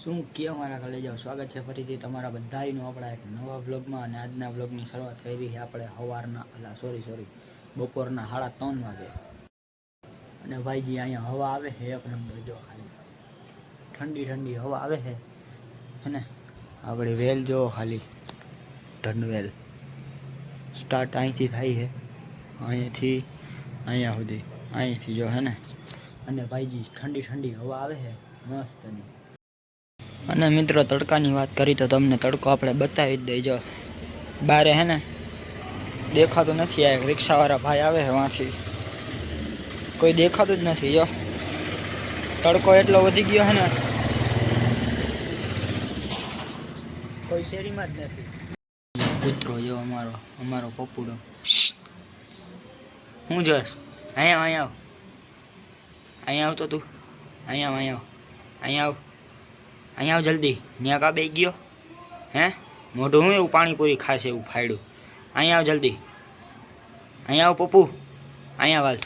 શું કે અમારા ઘરે જાઓ, સ્વાગત છે ફરીથી તમારા બધાનું આપણા એક નવા વ્લોગમાં. અને આજના વ્લોગની શરૂઆત કરી છે આપણે સવારના બપોરના 3:30 વાગે. અને ભાઈજી અહીંયા હવા આવે છે એક નંબર, જો ખાલી ઠંડી ઠંડી હવા આવે છે ને. આપણી વેલ જો ખાલી ધનવેલ સ્ટાર્ટ અહીંથી થાય છે, અહીંથી અહીંયા સુધી, અહીંથી જો હે ને. અને ભાઈજી ઠંડી ઠંડી હવા આવે છે મસ્તની. અને મિત્રો તડકાની વાત કરી તો તમને તડકો આપણે બતાવી જ દઈ. જો બારે હે ને દેખાતું નથી, આ રિક્ષાવાળા ભાઈ આવે છે વાંથી, કોઈ દેખાતું જ નથી. જો તડકો એટલો વધી ગયો છે ને, કોઈ શેરીમાં જ નથી. કૂતરો જો અમારો પપ્પુડો. હું જશ અહીંયા આવતો તું, અહીંયા આવ જલ્દી. ન્યા કા બે ગયો હે? મોઢું હું એવું પાણીપુરી ખાશે એવું ફાડ્યું. અહીંયા આવ જલ્દી, અહીંયા આવ પપ્પુ, અહીંયા વાલ.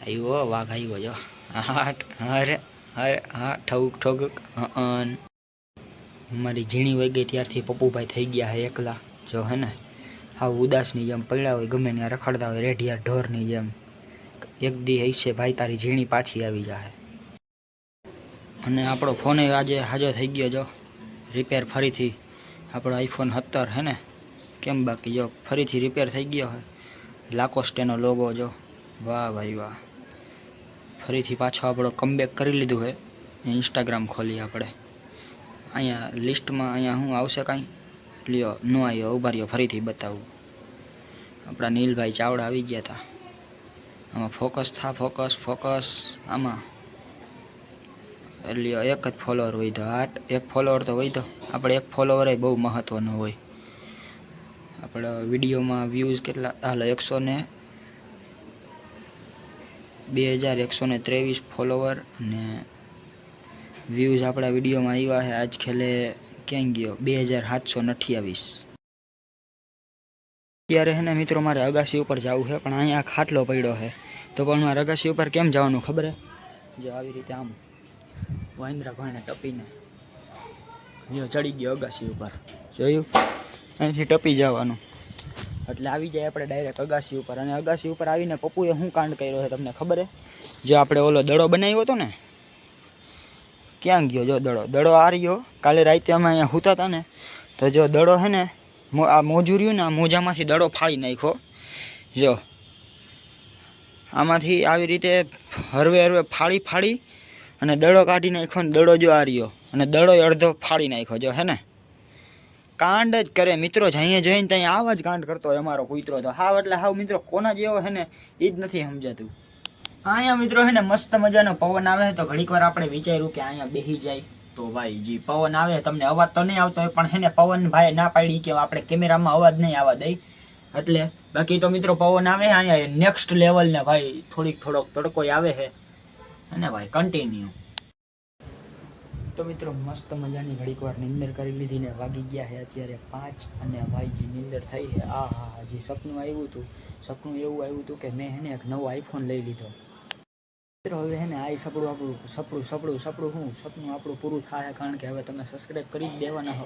આવ્યો વાઘ આવ્યો જો. અરે હા ઠોક. મારી ઝીણી વહી ગઈ ત્યારથી પપ્પુભાઈ થઈ ગયા હે એકલા. જો હે ને હા ઉદાસની જેમ પડ્યા હોય, ગમે ત્યાં રખડતા હોય રેઢિયા ઢોરની જેમ. એક દી હશે ભાઈ તારી ઝીણી પાછી આવી જાય. અને આપણો ફોન આજે હાજો થઈ ગયો જો રિપેર ફરીથી. આપણો iPhone 17 હે ને, કેમ બાકી જો ફરીથી રિપેર થઈ ગયો હે. લાકોસ્ટેનો લોગો જો, વાહ ભાઈ વાહ. ફરીથી પાછો આપણો કમબેક કરી લીધું હે. ઇન્સ્ટાગ્રામ ખોલી આપણે, અહીંયા લિસ્ટમાં અહીંયા શું આવશે કાંઈ લ્યો ન આવ્યો, ઉભા રહ્યો ફરીથી બતાવું. આપણા નીલભાઈ ચાવડા આવી ગયા હતા. આમાં ફોકસ આમાં લ્યો એક જ ફોલોવર હોય તો એક ફોલોવર તો હોય તો આપણે એક ફોલોવર બહુ મહત્ત્વનો હોય. આપણે વિડીયોમાં વ્યૂઝ કેટલા હાલ 2123 ફોલોવર અને વ્યૂઝ આપણા વિડીયોમાં આવ્યા છે આજ ખેલે ક્યાં ગયો 2728. અત્યારે હે ને મિત્રો મારે અગાસી ઉપર જવું છે, પણ અહીંયા ખાટલો પડ્યો છે તો પણ મારે અગાસી ઉપર કેમ જવાનું ખબર હે? જો આવી રીતે આમ વાંદરા ભાઈને ટપીને જો ચડી ગયો અગાસી ઉપર, જોયું? અહીંથી ટપી જવાનું એટલે આવી જાય આપણે ડાયરેક્ટ અગાસી ઉપર. અને અગાસી ઉપર આવીને પપ્પુએ શું કાંડ કર્યો છે તમને ખબર હે? જો આપણે ઓલો દડો બનાવ્યો હતો ને, ક્યાં ગયો? જો દડો આ રહ્યો. કાલે રાતે અમે અહીંયા સૂતા હતા ને, તો જો દડો છે ને આ મોજું રહ્યું ને, આ મોજામાંથી દડો ફાડી નાખ્યો. જો આમાંથી આવી રીતે હરવે ફાડી અને દડો કાઢી નાખ્યો ને દડો જો આ રહ્યો. અને દડો અડધો ફાડી નાખ્યો. જો હે ને કાંડ જ કરે મિત્રો, જઈએ જઈને ત્યાં આવા જ કાંડ કરતો હોય અમારો કૂતરો તો. હાવ એટલે હાવ મિત્રો કોના જેવો છે ને એ જ નથી સમજાતું. અહીંયા મિત્રો છે ને મસ્ત મજાનો પવન આવે તો ઘડીક વાર આપણે વિચાર્યું કે અહીંયા બેસી જાય તો ભાઈ જી પવન આવે. તમને અવાજ તો નહીં આવતો હોય, પણ છે ને પવન ભાઈ ના પાડી કે આપણે કેમેરામાં અવાજ નહીં આવવા દઈ એટલે. બાકી તો મિત્રો પવન આવે અહીંયા નેક્સ્ટ લેવલ ને ભાઈ. થોડોક તડકો આવે છે અને ભાઈ કન્ટિન્યુ. તો મિત્રો મસ્ત મજાની ઘડીક વાર નિંદર કરી લીધી ને વાગી ગયા છે અત્યારે 5 અને ભાઈજી નિંદર થઈ છે. હા હજી સપનું એવું આવ્યું હતું કે મેં એને એક નવો iPhone લઈ લીધો. મિત્રો હવે હે ને આ સપનું આપણું પૂરું થાય, કારણ કે હવે તમે સબસ્ક્રાઈબ કરી જ દેવાના હો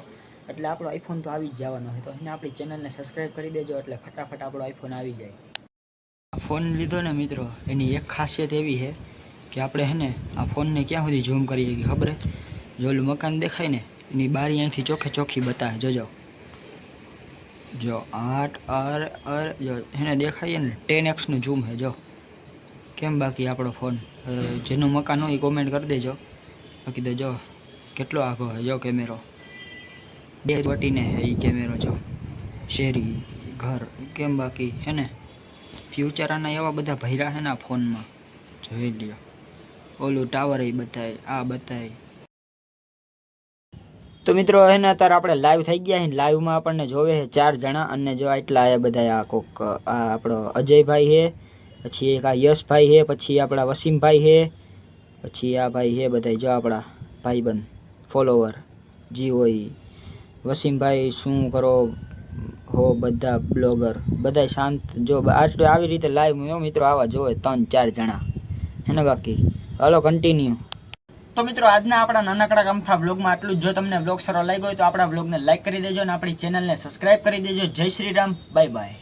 એટલે આપણો iPhone તો આવી જ જવાનો હોય. તો એને આપણી ચેનલને સબસ્ક્રાઈબ કરી દેજો એટલે ફટાફટ આપણો iPhone આવી જાય. આ ફોન લીધો ને મિત્રો, એની એક ખાસિયત એવી છે કે આપણે હે ને આ ફોનને ક્યાં સુધી ઝૂમ કરી શકીએ ખબર? જો ઓલું મકાન દેખાય ને એની બારી અહીંથી ચોખ્ખી બતાવે. જો 8 જો એને દેખાય ને 10x નું ઝૂમ છે. જો કેમ બાકી આપણો ફોન જેનું મકાન હોય એ કોમેન્ટ કરી દેજો. બાકી તો જો કેટલો આઘો છે. જો કેમેરો 2 બટીને છે એ કેમેરો. જો શેરી ઘર કેમ બાકી હે ને. ફ્યુચર આના એવા બધા ભર્યા છે ને આ ફોનમાં, જોઈ લ્યો. ઓલું ટાવર એ બતાય, આ બતાય. તો મિત્રો એને અત્યારે આપણે લાઈવ થઈ ગયા છે. લાઈવમાં આપણને જોવે છે 4 જણા. અને જો આટલા આ બધા આ કોક આ આપણો અજયભાઈ છે, પછી એક આ યશભાઈ છે, પછી આપણા વસીમભાઈ છે, પછી આ ભાઈ છે બધા જો આપણા ભાઈબંધ ફોલોવર જી હોય. વસીમભાઈ શું કરો હો, બધા બ્લોગર બધા શાંત. જો આવી રીતે લાઈવ મિત્રો આવા જોવે 3-4 જણા હે ને. બાકી હાલો કન્ટિન્યુ. તો મિત્રો આજના આપણા નાનકડા ગમથા વ્લોગમાં આટલું જ. જો તમને વ્લોગ સારો લાગ્યો હોય તો આપણા વ્લોગને લાઈક કરી દેજો અને આપણી ચેનલને સબસ્ક્રાઇબ કરી દેજો. જય શ્રી રામ, બાય બાય.